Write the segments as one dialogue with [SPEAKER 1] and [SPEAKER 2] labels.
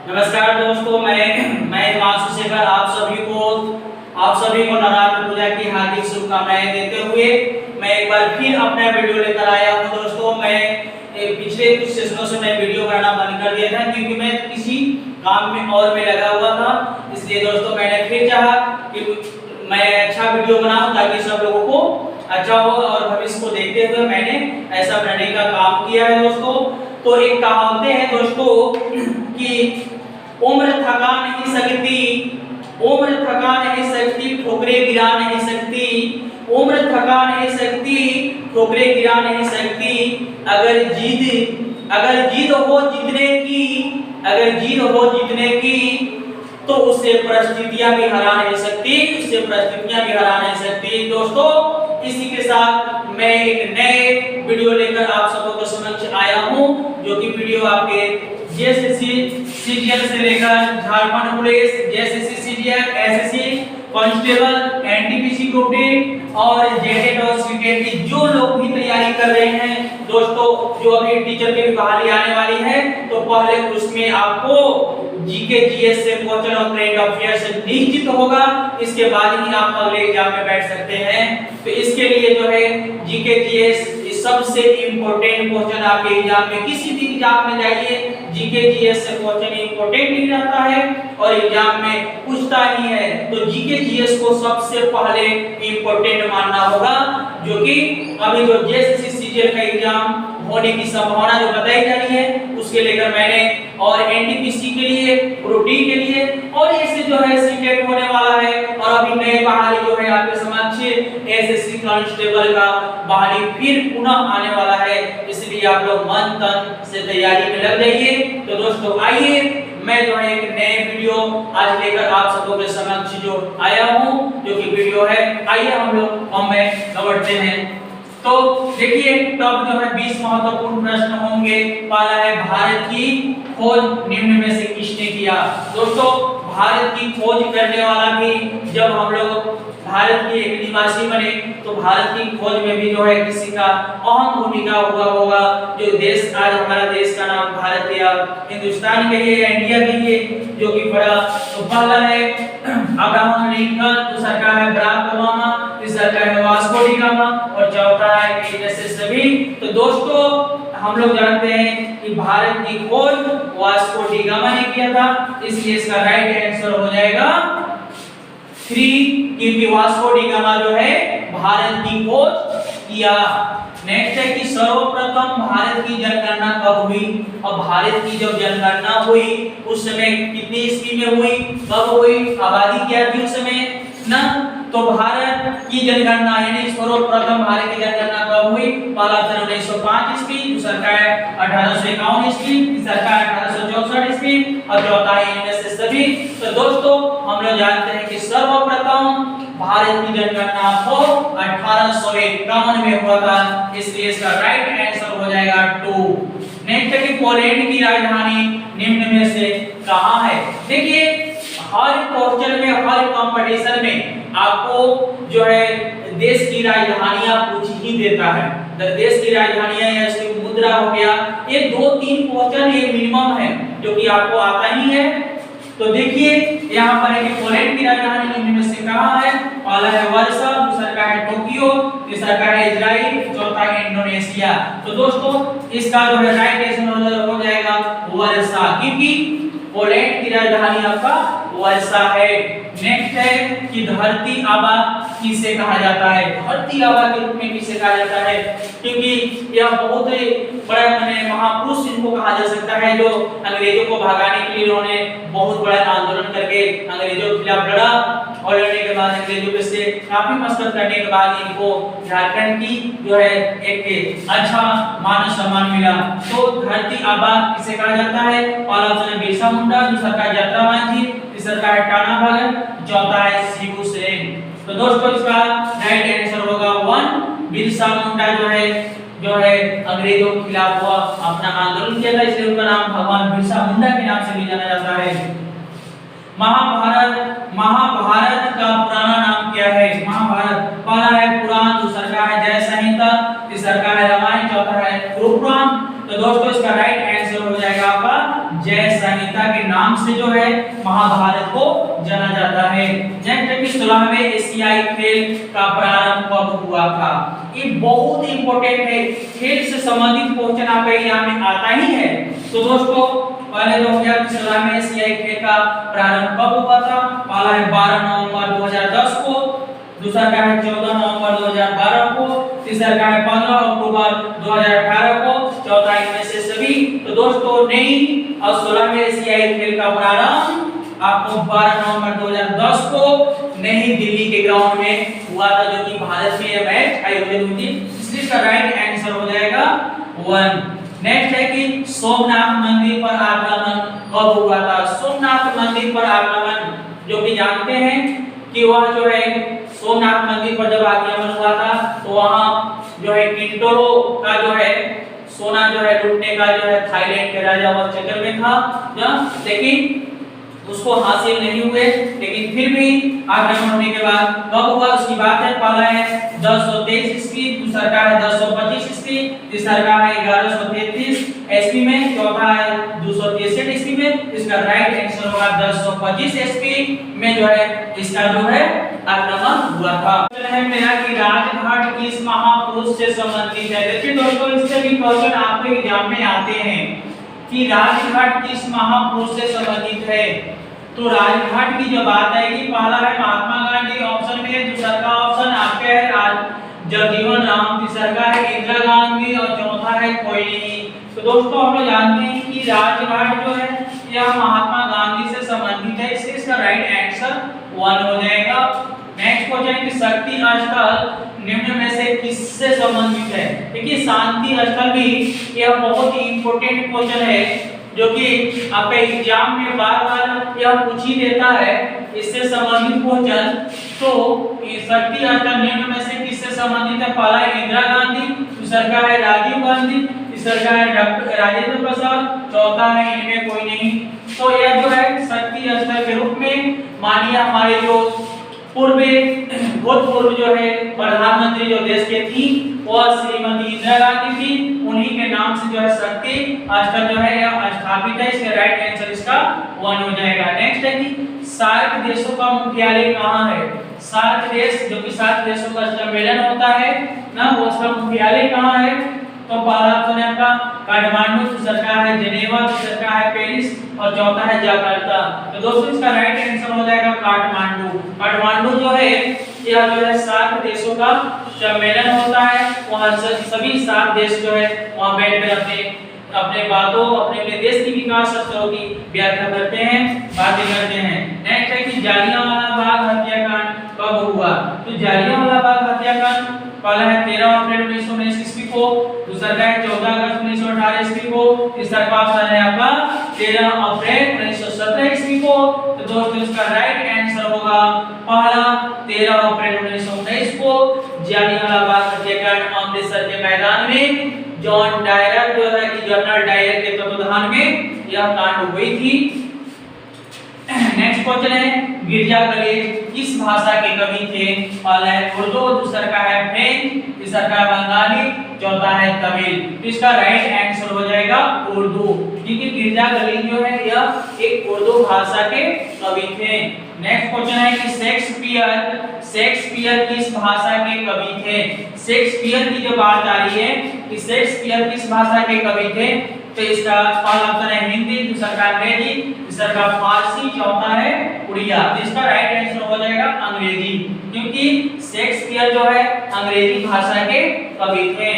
[SPEAKER 1] नमस्कार दोस्तों, मैं हिमांशु शेखर आप सभी को नवरात्र पूजा की हार्दिक शुभकामनाएं देते हुए मैं एक बार फिर अपना वीडियो लेकर आया हूं। दोस्तों, मैं पिछले कुछ सेशनों से मैं वीडियो बनाना बंद कर दिया था क्योंकि मैं किसी काम में और में लगा हुआ था। इसलिए दोस्तों मैंने फिर चाहा कि मैं अच्छा वीडियो बनाऊं ताकि सब लोगों को अच्छा हो और भविष्य को देखते हुए मैंने ऐसा बनाने का काम किया है। दोस्तों, तो एक कहावत है दोस्तों कि उम्र थका नहीं सकती, उम्र थका नहीं सकती, ठोकरे गिरा नहीं सकती, उम्र थका नहीं सकती, ठोकरे गिरा नहीं सकती। अगर जीत हो जीतने की, अगर जीत हो जीतने की, तो उससे परिस्थितियां भी हरा नहीं सकती, उससे परिस्थितियां भी हरा नहीं सकती। दोस्तों, इसी के साथ मैं एक नए वीडियो लेकर आप सबों के समक्ष आया हूं, जो कि वीडियो आपके जेएसएससी सीजीएल से लेकर Jharkhand police, JSSC CGL, SSC constable, NTPC group D और जेटेट और सीटेट की जो लोग भी तैयारी कर रहे हैं दोस्तों, जो अभी टीचर की बहाली आने वाली है, तो पहले उसमें आपको जीके जीएस से क्वेश्चन और करंट अफेयर्स निश्चित होगा। इसके बाद ही आप अगले एग्जाम में बैठ सकते हैं। तो इसके लिए जो है जीके जीएस सबसे इंपॉर्टेंट क्वेश्चन आपके एग्जाम में, किसी भी एग्जाम में जाइए जीके जीएस से क्वेश्चन इंपॉर्टेंट ही रहता है और एग्जाम में पूछता ही है। तो जीके जीएस को सबसे पहले इंपॉर्टेंट मानना होगा, जो कि अभी जो जेएसएससी सीजीएल का एग्जाम होने की संभावना जो बताई जा रही है उसके लेकर मैंने, और एनटीपीसी के लिए, ग्रुप डी के लिए, और इससे जो है सीटेट होने वाला है। और अभी नए बहाली जो है आपके समक्ष एसएससी कांस्टेबल का बहाली फिर पुनः आने वाला है। इसलिए आप लोग मन तन से तैयारी में लग जाइए। तो दोस्तों आइए, मैं जो है एक नए वीडियो आज लेकर आप सबों के समक्ष जो आया हूं, जो कि वीडियो है, आइए हम लोग फॉर्म में लौटते हैं। तो देखिए, तब जो है 20 महत्वपूर्ण प्रश्न होंगे। पहला है भारत की खोज निम्न में से किसने किया। दोस्तों, भारत की खोज करने वाला भी, जब हम लोग भारत के एक निवासी बने तो भारत की खोज में भी जो है किसी का अहम भूमिका हुआ होगा। जो देश आज हमारा देश का नाम भारत या हिंदुस्तान के लिए, इंडिया के लिए जो कि बड़ा, तो पहला है अब्राहम लिंकन, दूसरा का है बराक ओबामा, तीसरा का है वास्को डी गामा और चौथा है कि जैसे सभी। तो दोस्तों, हम लोग जानते हैं कि भारत की खोज वास्को डी गामा ने किया था, इसलिए इसका राइट आंसर हो जाएगा 3, क्योंकि वास्को डी गामा जो है भारत की खोज किया। नेक्स्ट है कि सर्वप्रथम भारत की जनगणना कब हुई। और भारत की जब जनगणना हुई उस समय कितनी ईस्वी में हुई, कब हुई, आबादी क्या थी उस समय ना। तो भारत की जनगणना यानी सर्वप्रथम भारत की जनगणना कब हुई, पहला था 1905 ईस्वी, दूसरा का 1851 ईस्वी, तीसरा का 1864 ईस्वी और चौथा है इनमें से सभी। तो दोस्तों, हम लोग जानते हैं कि सर्वप्रथम भारत की जनगणना को 1851 में हुआ था, इसलिए इसका राइट आंसर हो जाएगा 2। नेक्स्ट है कि पोलैंड की राजधानी निम्न में से कहां है। देखिए, हर क्वेश्चन में, हर कंपटीशन में आपको जो है देश की राजधानियां पूछ ही देता है। देश की राजधानियां या इसकी मुद्रा हो गया, ये 2-3 क्वेश्चन ये मिनिमम है जो कि आपको आता ही है। तो देखिए यहाँ पर है कि पोलैंड की राजधानी निम्न में से कहां है। पहला है वर्सा, दूसरा का है टोक्यो, तीसरा का है इजराइल, चौथा है इंडोनेशिया। तो दोस्तों, इसका जो है राइट आंसर हो जाएगा वर्सा, क्योंकि पोलैंड की राजधानी आपका वर्सा है। नेक्स्ट है कि धरती आबा किसे कहा जाता है। धरती आबा के रूप में किसे कहा जाता है, क्योंकि यह बहुत बड़ा महापुरुष इनको कहा जा सकता है, जो अंग्रेजों को भगाने के लिए इन्होंने बहुत बड़ा आंदोलन करके अंग्रेजों के खिलाफ लड़ा और लड़ने के बाद अंग्रेजों पे से काफी मशक्कत करने के बाद इनको झारखंड की जो है एक अच्छा मान सम्मान मिला। तो धरती आबा किसे कहा जाता है। पहला ऑप्शन है बिरसा मुंडा, दूसरा का है यात्रा मांझी, तीसरा का है टाना भगत, चौथा है शिबू सोरेन। तो दोस्तों, इसका राइट आंसर होगा 1। बिरसा मुंडा जो है अंग्रेजों के खिलाफ हुआ अपना आंदोलन किया था, इसलिए उनका नाम भगवान बिरसा मुंडा के नाम से भी जाना जाता है। महाभारत का पुराना नाम क्या है। महाभारत, पहला है पुराण, दूसरा का है जय संहिता, तीसरा का है रामायण, चौथा है गुरु पुराण। तो दोस्तों, इसका राइट आंसर हो जाएगा आपका जय संहिता योद्धा के नाम से जो है महाभारत को जाना जाता है। नेक्स्ट है कि 16वें एशियाई खेल का प्रारंभ कब हुआ था। ये बहुत इंपॉर्टेंट है, खेल से संबंधित क्वेश्चन आपके एग्जाम में आता ही है। तो दोस्तों पहले तो हो गया 16वें एशियाई खेल का प्रारंभ कब हुआ था। पहला है 12 नवंबर 2010 को, दूसरा का है 14 नवंबर 2012 को, तीसरा का है 15 अक्टूबर 2018 को, चौथा इनमें से सभी। तो दोस्तों नई और 16वें एशियाई खेल का प्रारंभ आपको 12 नवंबर 2010 को नई दिल्ली के ग्राउंड में हुआ था, जो कि भारत में यह मैच आयोजित हुई थी। इसलिए इसका राइट आंसर हो जाएगा 1। नेक्स्ट है कि सोमनाथ मंदिर पर आक्रमण कब हुआ था। सोमनाथ मंदिर पर आक्रमण जो कि जानते हैं कि वह जो है सोमनाथ मंदिर पर जब आक्रमण हुआ था तो वहां जो है किंटोरो का जो है सोना जो है लूटने का जो है थाईलैंड के राजा वह चक्कर में था, लेकिन उसको हासिल नहीं हुए। लेकिन फिर भी आक्रमण होने के बाद कब हुआ उसकी बात है। पहला है 1023 ईस्वी, दूसरा का है 1025 ईस्वी, तीसरा का है 1133 ईस्वी में, चौथा है 263 ईस्वी में। इसका राइट आंसर होगा 1025 ईस्वी में जो है इसका जो है आक्रमण हुआ था। है मेरा कि राजघाट किस महापुरुष से संबंधित है। देखिए दोस्तों इससे भी क्वेश्चन आपके एग्जाम में आते हैं कि राजघाट किस महापुरुष से संबंधित है। तो राजघाट की जो बात है कि पहला है महात्मा गांधी ऑप्शन में, दूसरा का ऑप्शन आपके है जगजीवन राम, तीसरा का है इंदिरा गांधी और चौथा है कोई नहीं। तो दोस्तों हम लोग जानते हैं कि राजघाट जो है यह महात्मा गांधी से संबंधित है, इसलिए इसका राइट आंसर 1 हो जाएगा। नेक्स्ट क्वेश्चन है कि शक्ति स्थल निम्न में से किससे संबंधित है। देखिए शांति स्थल भी यह बहुत ही इंपॉर्टेंट क्वेश्चन है, जो कि आपके एग्जाम में बार-बार यह पूछ ही देता है इससे संबंधित क्वेश्चन। तो शक्ति स्थल निम्न में से किससे संबंधित है। पहला है इंदिरा गांधी, दूसरा का है राजीव गांधी, तीसरा का है डॉक्टर राजेंद्र प्रसाद, चौथा है इनमें कोई नहीं। तो यह जो है शक्ति स्थल के रूप में मानिए हमारे जो भूतपूर्व जो है प्रधानमंत्री जो देश के थी वह श्रीमती इंदिरा गांधी थी, उन्हीं के नाम से जो है शक्ति स्थल जो है यह स्थापित है। इसका राइट आंसर इसका 1 हो जाएगा। नेक्स्ट है कि सार्क देशों का मुख्यालय कहाँ है। सार्क देश जो कि सार्क देशों का सम्मेलन होता है ना, वो उसका मुख्यालय कहाँ है। तो पहला ऑप्शन है आपका काठमांडू, दूसरा का है जेनेवा, तीसरा का है पेरिस और चौथा है जकार्ता। तो दोस्तों इसका राइट आंसर हो जाएगा काठमांडू। काठमांडू जो है यह जो है सार्क देशों का सम्मेलन होता है, वहां सभी सार्क देश जो है वहां बैठकर अपने बातों अपने देश की विकास स्तरों की व्याख्या करते हैं, बातें करते हैं। नेक्स्ट है कि जालियांवाला बाग हत्याकांड कब हुआ। तो जालियांवाला बाग हत्याकांड पहला है 13 अप्रैल 1919 ईस्वी को, दूसरा का है 14 अगस्त 1918 ईस्वी को, तीसरा का ऑप्शन है आपका 13 अप्रैल 1917 ईस्वी को। तो दोस्तों इसका राइट आंसर होगा पहला 13 अप्रैल 1919 को जालियांवाला बाग हत्याकांड अमृतसर के मैदान में जॉन डायर जो है कि जनरल डायर के तत्वाधान में यह कांड हुई थी। नेक्स्ट क्वेश्चन है गिरजा कलेज किस भाषा के कवि थे। पहला है उर्दू, दूसरा का है फ्रेंच, तीसरा का है बंगाली, चौथा है तमिल। इसका राइट आंसर हो जाएगा उर्दू, क्योंकि गिरजा कलेज जो है यह एक उर्दू भाषा के कवि थे। नेक्स्ट क्वेश्चन है कि शेक्सपियर किस भाषा के कवि थे। शेक्सपियर की जो बात आ रही है कि शेक्सपियर किस भाषा के कवि थे, तो इसका पहला ऑप्शन है हिंदी, दूसरा का अंग्रेजी, तीसरा का फारसी, चौथा है उड़िया। इसका राइट आंसर हो जाएगा अंग्रेजी, क्योंकि शेक्सपियर जो है अंग्रेजी भाषा के कवि थे।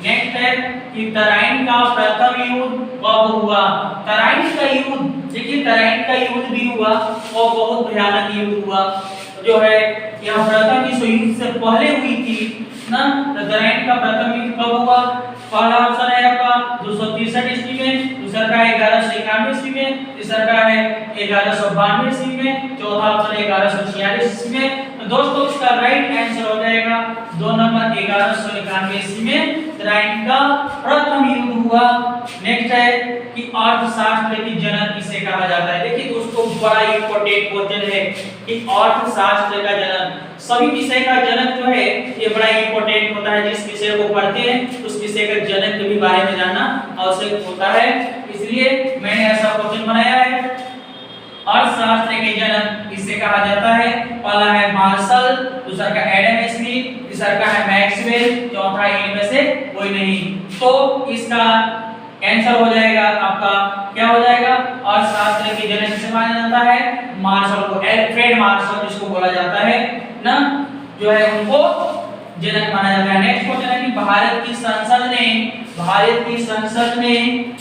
[SPEAKER 1] नेक्स्ट है कि तराइन का प्रथम युद्ध कब हुआ। तराइन का युद्ध, देखिए तराइन का युद्ध भी हुआ और बहुत भयानक युद्ध हुआ, जो है यह प्रथम विश्व युद्ध से पहले हुई थी ना। तो तराइन का प्रथम युद्ध कब हुआ। पहला ऑप्शन है आपका 263 ईस्वी में, दूसरा का है 1191 ईस्वी में, तीसरा का है 1192 ईस्वी में, चौथा ऑप्शन है 1146 ईस्वी में। तो दोस्तों इसका राइट आंसर हो जाएगा 2 नंबर 1191 ईस्वी में तराइन का प्रथम युद्ध हुआ। नेक्स्ट है कि अर्थशास्त्र की जनक किसे कहा जाता है। देखिए दोस्तों बड़ा इंपॉर्टेंट क्वेश्चन है कि अर्थशास्त्र का जनक, सभी विषय का जनक जो है ये बड़ा इंपॉर्टेंट होता है। जिस विषय को पढ़ते हैं उस विषय के जनक के भी बारे में जानना आवश्यक होता है, इसलिए इसलिए मैंने ऐसा क्वेश्चन बनाया है। अर्थशास्त्र के जनक इसे कहा जाता है। पहला है मार्शल, दूसरा का एडम स्मिथ, तीसरा का है मैक्सवेल, चौथा इनमें से कोई नहीं। तो इसका आंसर हो जाएगा आपका क्या हो जाएगा? अर्थशास्त्र के जनक किसे माना जाता है? मार्शल को, एल्फ्रेड मार्शल जिसको बोला जाता है ना, जो है उनको जनक माना जाता है। नेक्स्ट क्वेश्चन है कि भारत की संसद ने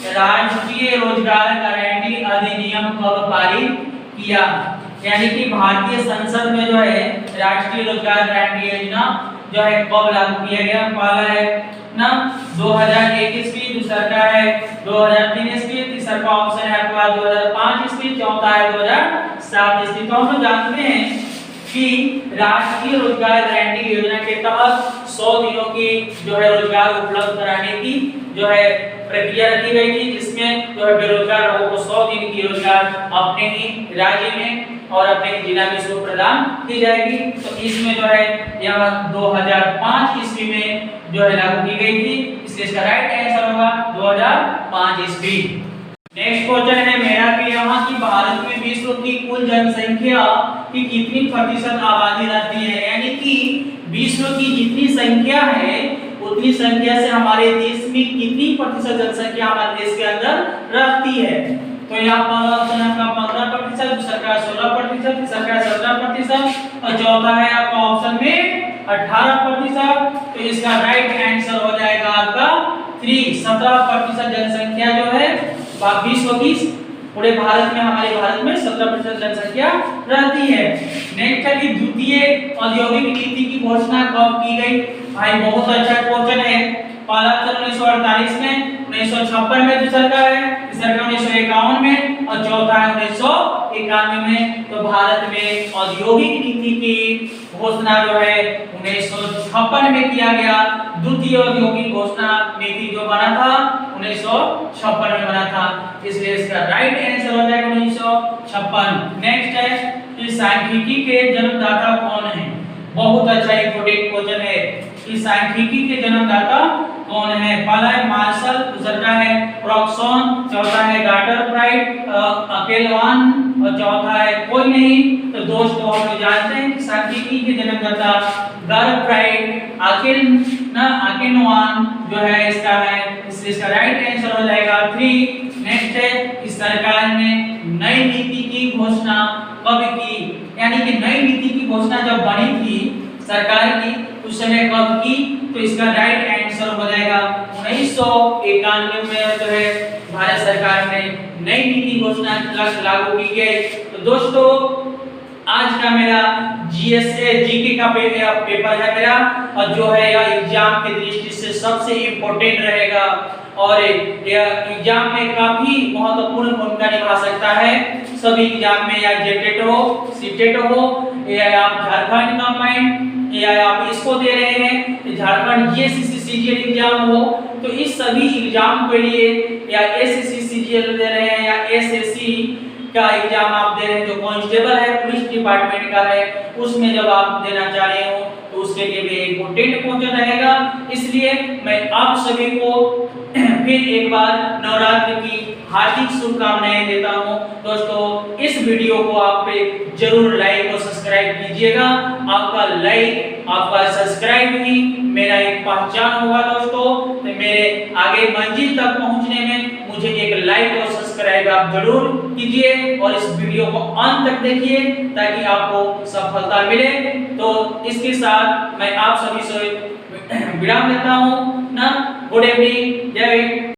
[SPEAKER 1] राष्ट्रीय रोजगार गारंटी अधिनियम कब पारित किया? यानी कि भारतीय संसद में जो है राष्ट्रीय रोजगार गारंटी योजना जो है कब लागू किया गया? पहला है ना 2001 ईस्वी, दूसरा का है 2003 ईस्वी, तीसरा का ऑप्शन है आपका 2005 ईस्वी, चौथा है 2007 ईस्वी। तो हम लोग जानते हैं कि राष्ट्रीय रोजगार गारंटी योजना के तहत 100 दिनों की जो है रोजगार उपलब्ध कराने की जो है प्रक्रिया रखी गई थी, जिसमें जो है बेरोजगार लोगों को 100 दिन की रोजगार अपने ही राज्य में और अपने जिला में इसको प्रदान की जाएगी। तो इसमें जो है यह 2005 ईस्वी में जो है लागू की गई थी, इसलिए इसका राइट आंसर होगा 2005 ईस्वी। नेक्स्ट क्वेश्चन है मेरा कि यहाँ की भारत में विश्व की कुल जनसंख्या की कितनी प्रतिशत आबादी रहती है? यानी कि विश्व की जितनी संख्या है उतनी संख्या से हमारे देश में कितनी प्रतिशत जनसंख्या हमारे देश के अंदर रहती है? तो यहाँ पहला ऑप्शन है आपका 15%, दूसरा का 16%, तीसरा का 17% और चौथा है आपका ऑप्शन में 18%। तो इसका राइट आंसर हो जाएगा आपका 3, 17% जनसंख्या जो है विश्व की पूरे भारत में, हमारे भारत में 17% जनसंख्या रहती है। नेक्स्ट है कि द्वितीय औद्योगिक नीति की घोषणा कब की गई? भाई बहुत अच्छा क्वेश्चन है। पहला तो 1948 में, 1956 में दूसरा का है, तीसरा का 1951 में और चौथा है 1991 में। तो भारत में औद्योगिक नीति की घोषणा जो है 1956 में किया गया। द्वितीय औद्योगिक घोषणा नीति जो बना था 1956 में बना था, इसलिए इसका राइट आंसर हो जाएगा 1956। नेक्स्ट है कि सांख्यिकी के जन्मदाता कौन है? बहुत अच्छा इंपॉर्टेंट क्वेश्चन है कि सांख्यिकी के जन्मदाता कौन है? पहला है मार्शल, दूसरा है प्रॉक्सन, चौथा है गार्टर प्राइड, अकेलवान और चौथा है कोई नहीं। तो दोस्तों हम लोग जानते हैं कि सांख्यिकी के जन्मदाता गार्टर प्राइड, अकेलवान जो है इसका है, इसलिए इसका राइट आंसर हो जाएगा 3। नेक्स्ट है कि सरकार ने नई नीति की घोषणा कब की? यानी कि नई नीति की घोषणा जब बनी थी सरकार की उस समय कब की? तो इसका राइट आंसर हो जाएगा 1991 में जो है भारत सरकार ने नई नीति घोषणा लागू की गई। तो दोस्तों आज का मेरा जीके का पेपर है मेरा, और जो है यह एग्जाम की दृष्टि से सबसे इम्पोर्टेंट रहेगा और यह एग्जाम में काफी महत्वपूर्ण भूमिका निभा सकता है। सभी एग्जाम में या जेटेट हो, सीटेट हो, या आप झारखंड कंबाइंड या आप इसको दे रहे हैं झारखंड जीएससीसी सीजीएल एग्जाम हो, तो इस सभी एग्जाम के लिए या एसएससी सीजीएल दे रहे हैं या एसएससी का एग्जाम आप दे रहे हैं जो कांस्टेबल है पुलिस डिपार्टमेंट का है, उसमें जब आप देना चाह रहे हो तो उसके लिए भी इम्पोर्टेंट क्वेश्चन रहेगा। इसलिए मैं आप सभी को फिर एक बार नवरात्रि की हार्दिक शुभकामनाएं देता हूं। दोस्तों इस वीडियो को आप जरूर लाइक और सब्सक्राइब कीजिएगा। आपका लाइक, आपका सब्सक्राइब ही मेरा एक पहचान होगा दोस्तों। तो मेरे आगे मंजिल तक पहुंचने में मुझे एक लाइक और सब्सक्राइब आप जरूर कीजिए और इस वीडियो को अंत तक देखिए ताकि आपको सफलता मिले। तो इसके साथ मैं आप सभी से विराम लेता हूं ना। गुड इवनिंग, जय हिंद।